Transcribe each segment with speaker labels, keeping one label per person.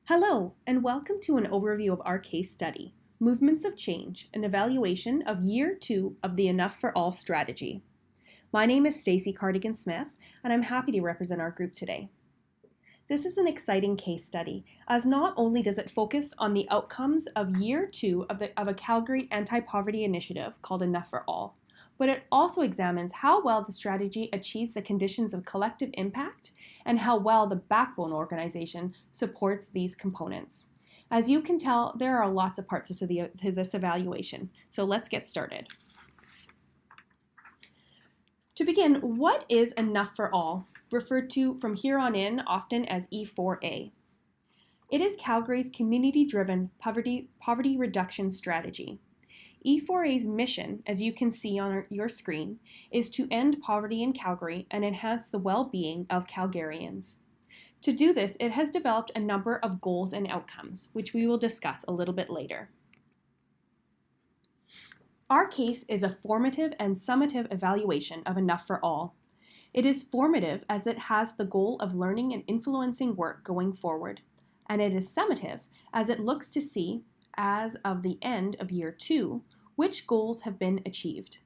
Speaker 1: Hello, and welcome to an overview of our case study, Movements of Change, an evaluation of Year 2 of the Enough for All strategy. My name is Stacey Cardigan-Smith, and I'm happy to represent our group today. This is an exciting case study, as not only does it focus on the outcomes of Year 2 of a Calgary anti-poverty initiative called Enough for All, but it also examines how well the strategy achieves the conditions of collective impact and how well the backbone organization supports these components. As you can tell, there are lots of parts to this evaluation, so let's get started. To begin, what is Enough for All, referred to from here on in often as E4A? It is Calgary's community-driven poverty reduction strategy. E4A's mission, as you can see on your screen, is to end poverty in Calgary and enhance the well-being of Calgarians. To do this, it has developed a number of goals and outcomes, which we will discuss a little bit later. Our case is a formative and summative evaluation of Enough for All. It is formative as it has the goal of learning and influencing work going forward, and it is summative as it looks to see, as of the end of Year 2, which goals have been achieved.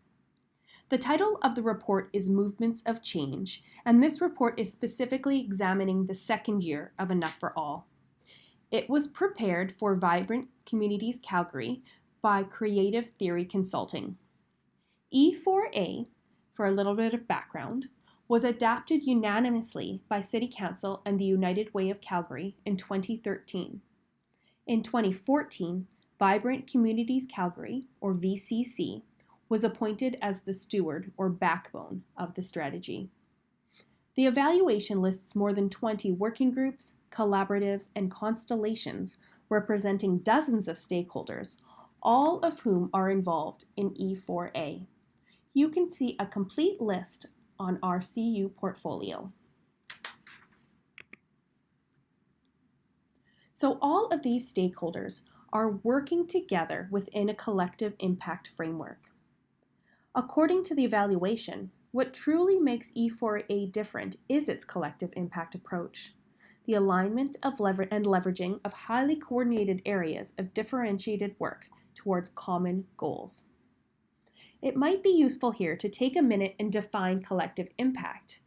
Speaker 1: The title of the report is Movements of Change, and this report is specifically examining the second year of Enough for All. It was prepared for Vibrant Communities Calgary by Creative Theory Consulting. E4A, for a little bit of background, was adopted unanimously by City Council and the United Way of Calgary in 2013. In 2014, Vibrant Communities Calgary, or VCC, was appointed as the steward or backbone of the strategy. The evaluation lists more than 20 working groups, collaboratives, and constellations representing dozens of stakeholders, all of whom are involved in E4A. You can see a complete list on our CU portfolio. So all of these stakeholders are working together within a collective impact framework. According to the evaluation, what truly makes E4A different is its collective impact approach, the alignment of and leveraging of highly coordinated areas of differentiated work towards common goals. It might be useful here to take a minute and define collective impact.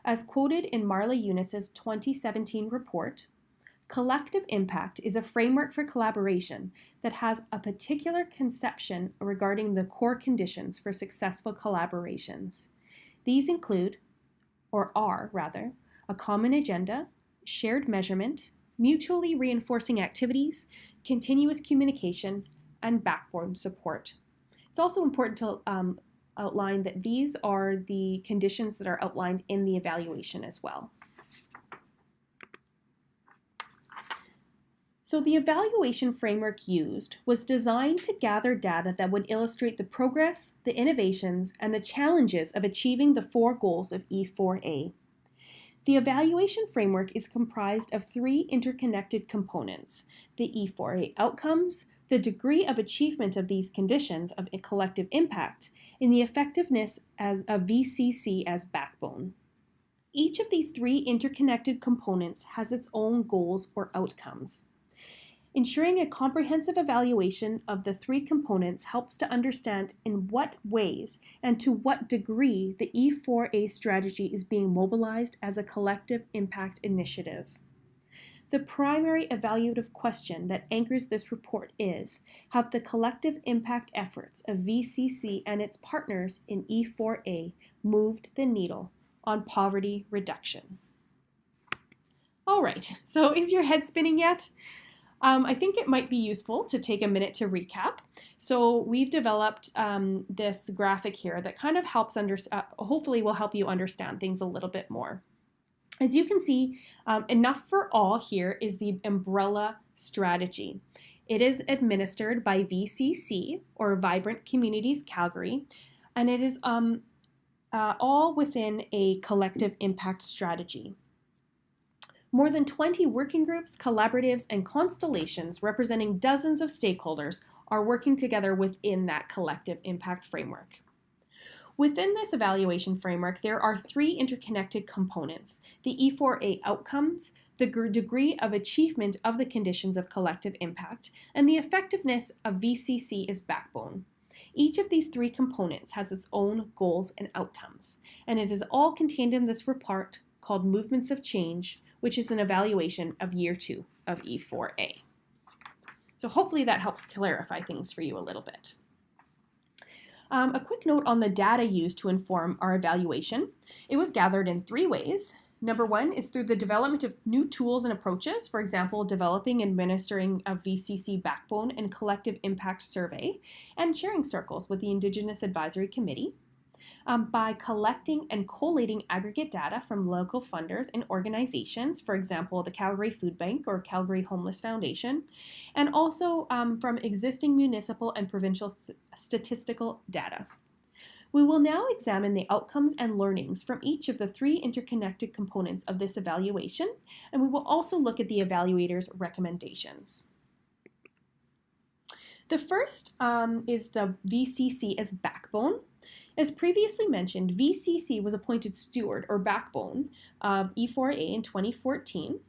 Speaker 1: As quoted in Marla Eunice's 2017 report, collective impact is a framework for collaboration that has a particular conception regarding the core conditions for successful collaborations. These include, or are rather, a common agenda, shared measurement, mutually reinforcing activities, continuous communication, and backbone support. It's also important to outline that these are the conditions that are outlined in the evaluation as well. So the evaluation framework used was designed to gather data that would illustrate the progress, the innovations, and the challenges of achieving the 4 goals of E4A. The evaluation framework is comprised of 3 interconnected components: the E4A outcomes, the degree of achievement of these conditions of a collective impact, and the effectiveness as a VCC as backbone. Each of these 3 interconnected components has its own goals or outcomes. Ensuring a comprehensive evaluation of the 3 components helps to understand in what ways and to what degree the E4A strategy is being mobilized as a collective impact initiative. The primary evaluative question that anchors this report is, have the collective impact efforts of VCC and its partners in E4A moved the needle on poverty reduction? All right, so is your head spinning yet? I think it might be useful to take a minute to recap. So we've developed this graphic here that kind of helps hopefully will help you understand things a little bit more. As you can see, Enough for All here is the umbrella strategy. It is administered by VCC, or Vibrant Communities Calgary, and it is all within a collective impact strategy. More than 20 working groups, collaboratives, and constellations representing dozens of stakeholders are working together within that collective impact framework. Within this evaluation framework, there are 3 interconnected components: the E4A outcomes, the degree of achievement of the conditions of collective impact, and the effectiveness of VCC as backbone. Each of these three components has its own goals and outcomes, and it is all contained in this report called Movements of Change, which is an evaluation of Year 2 of E4A. So hopefully that helps clarify things for you a little bit. A quick note on the data used to inform our evaluation. It was gathered in three ways. Number one is through the development of new tools and approaches, for example, developing and administering a VCC backbone and collective impact survey, and sharing circles with the Indigenous Advisory Committee. By collecting and collating aggregate data from local funders and organizations, for example, the Calgary Food Bank or Calgary Homeless Foundation, and also from existing municipal and provincial statistical data. We will now examine the outcomes and learnings from each of the three interconnected components of this evaluation, and we will also look at the evaluator's recommendations. The first is the VCC as backbone. As previously mentioned, VCC was appointed steward or backbone of E4A in 2014.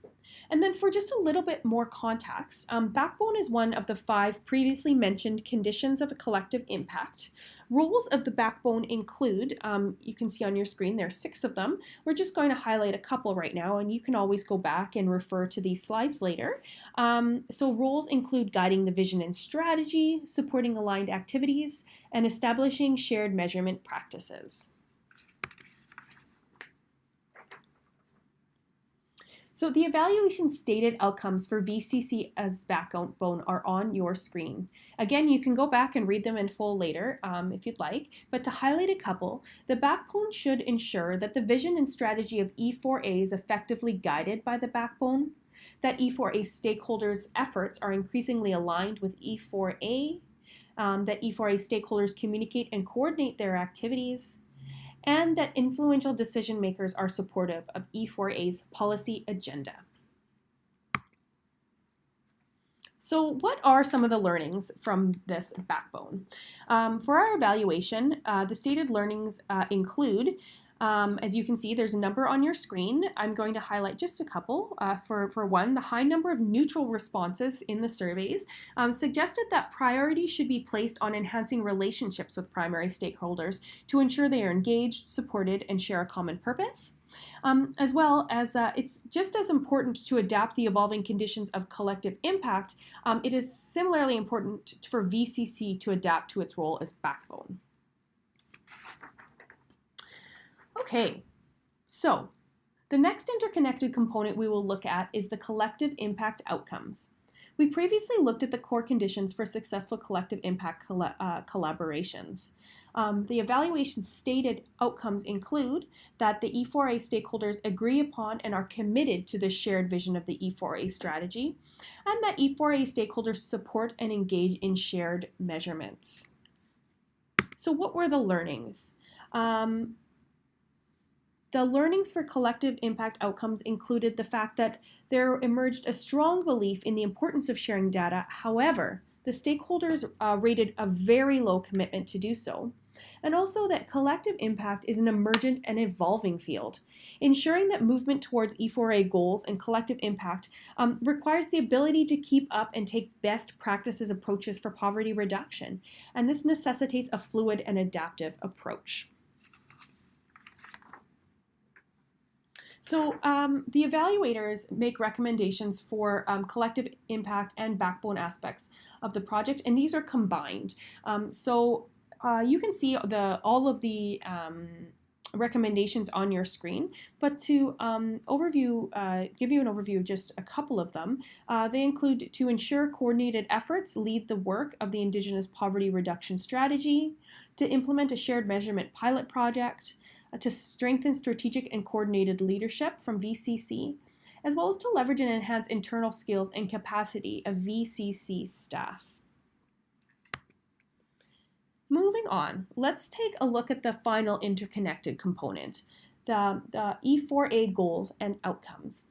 Speaker 1: And then for just a little bit more context, backbone is one of the 5 previously mentioned conditions of a collective impact. Roles of the backbone include, you can see on your screen, there are 6 of them. We're just going to highlight a couple right now, and you can always go back and refer to these slides later. So roles include guiding the vision and strategy, supporting aligned activities, and establishing shared measurement practices. So the evaluation stated outcomes for VCC as backbone are on your screen. Again, you can go back and read them in full later if you'd like, but to highlight a couple, the backbone should ensure that the vision and strategy of E4A is effectively guided by the backbone, that E4A stakeholders' efforts are increasingly aligned with E4A, that E4A stakeholders communicate and coordinate their activities, and that influential decision makers are supportive of E4A's policy agenda. So what are some of the learnings from this backbone? For our evaluation, the stated learnings include, as you can see, there's a number on your screen. I'm going to highlight just a couple. For one, the high number of neutral responses in the surveys suggested that priority should be placed on enhancing relationships with primary stakeholders to ensure they are engaged, supported, and share a common purpose. As well as it's just as important to adapt the evolving conditions of collective impact, it is similarly important for VCC to adapt to its role as backbone. Okay, so the next interconnected component we will look at is the collective impact outcomes. We previously looked at the core conditions for successful collective impact collaborations. The evaluation stated outcomes include that the E4A stakeholders agree upon and are committed to the shared vision of the E4A strategy, and that E4A stakeholders support and engage in shared measurements. So what were the learnings? The learnings for collective impact outcomes included the fact that there emerged a strong belief in the importance of sharing data. However, the stakeholders rated a very low commitment to do so. And also that collective impact is an emergent and evolving field. Ensuring that movement towards E4A goals and collective impact requires the ability to keep up and take best practices approaches for poverty reduction. And this necessitates a fluid and adaptive approach. So the evaluators make recommendations for collective impact and backbone aspects of the project, and these are combined. You can see all of the recommendations on your screen, but to give you an overview of just a couple of them, they include to ensure coordinated efforts lead the work of the Indigenous Poverty Reduction Strategy, to implement a shared measurement pilot project, to strengthen strategic and coordinated leadership from VCC, as well as to leverage and enhance internal skills and capacity of VCC staff. Moving on, let's take a look at the final interconnected component, the E4A goals and outcomes.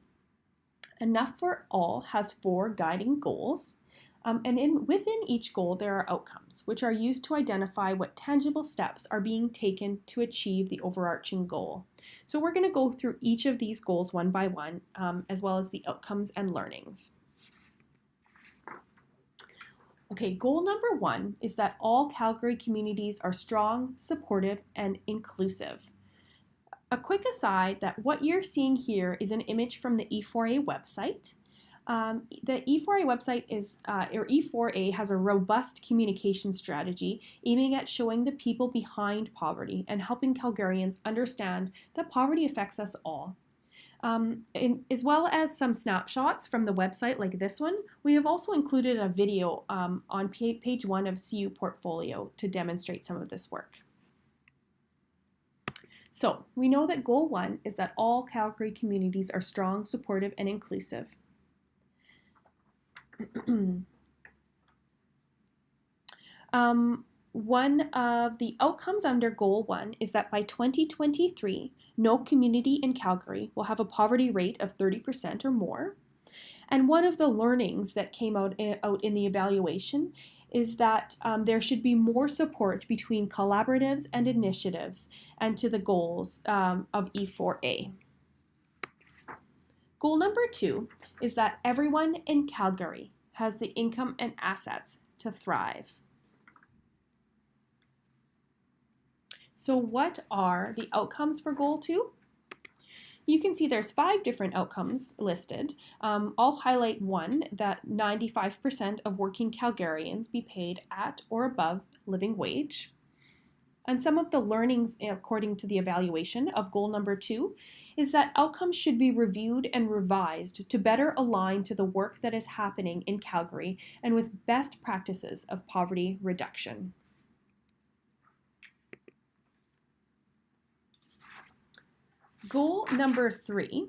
Speaker 1: Enough for All has 4 guiding goals. Within each goal, there are outcomes, which are used to identify what tangible steps are being taken to achieve the overarching goal. So we're going to go through each of these goals one by one, as well as the outcomes and learnings. Okay, goal number 1 is that all Calgary communities are strong, supportive, and inclusive. A quick aside that what you're seeing here is an image from the E4A website. The E4A website or E4A has a robust communication strategy aiming at showing the people behind poverty and helping Calgarians understand that poverty affects us all. As well as some snapshots from the website like this one, we have also included a video on page 1 of CU Portfolio to demonstrate some of this work. So we know that goal 1 is that all Calgary communities are strong, supportive, and inclusive. One of the outcomes under goal 1 is that by 2023, no community in Calgary will have a poverty rate of 30% or more. And one of the learnings that came out in the evaluation is that there should be more support between collaboratives and initiatives and to the goals of E4A. Goal number 2 is that everyone in Calgary has the income and assets to thrive. So what are the outcomes for goal 2? You can see there's 5 different outcomes listed. I'll highlight one, that 95% of working Calgarians be paid at or above living wage. And some of the learnings according to the evaluation of goal number 2 is that outcomes should be reviewed and revised to better align to the work that is happening in Calgary and with best practices of poverty reduction. Goal number 3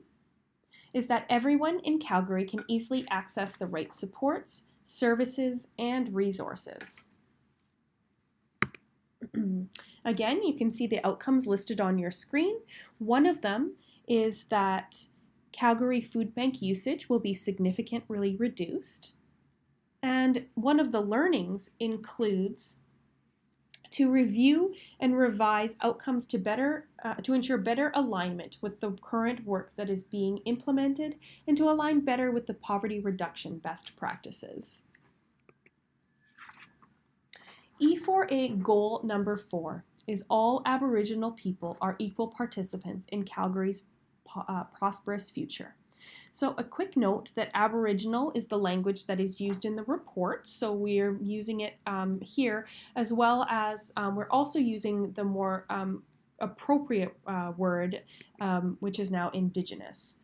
Speaker 1: is that everyone in Calgary can easily access the right supports, services, and resources. Again, you can see the outcomes listed on your screen. One of them is that Calgary Food Bank usage will be significantly reduced. And one of the learnings includes to review and revise outcomes to ensure better alignment with the current work that is being implemented and to align better with the poverty reduction best practices. E4A goal number 4 is all Aboriginal people are equal participants in Calgary's prosperous future. So a quick note that Aboriginal is the language that is used in the report, so we're using it here, as well as we're also using the more appropriate word, which is now Indigenous.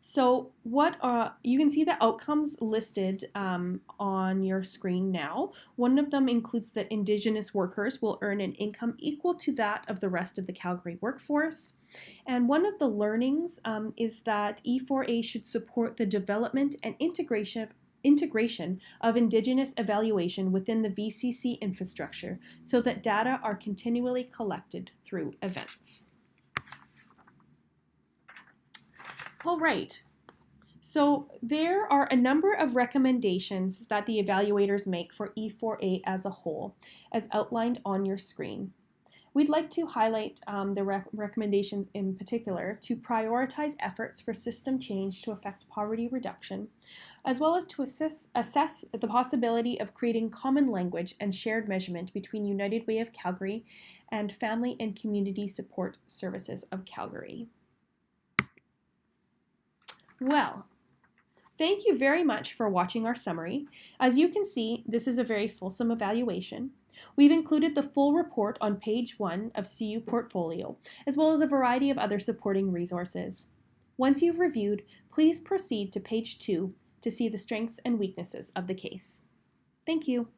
Speaker 1: So what you can see the outcomes listed on your screen now. One of them includes that Indigenous workers will earn an income equal to that of the rest of the Calgary workforce. And one of the learnings is that E4A should support the development and integration of Indigenous evaluation within the VCC infrastructure so that data are continually collected through events. All right, so there are a number of recommendations that the evaluators make for E4A as a whole, as outlined on your screen. We'd like to highlight the recommendations in particular to prioritize efforts for system change to affect poverty reduction, as well as to assess the possibility of creating common language and shared measurement between United Way of Calgary and Family and Community Support Services of Calgary. Well, thank you very much for watching our summary. As you can see, this is a very fulsome evaluation. We've included the full report on page 1 of CU Portfolio, as well as a variety of other supporting resources. Once you've reviewed, please proceed to page 2 to see the strengths and weaknesses of the case. Thank you.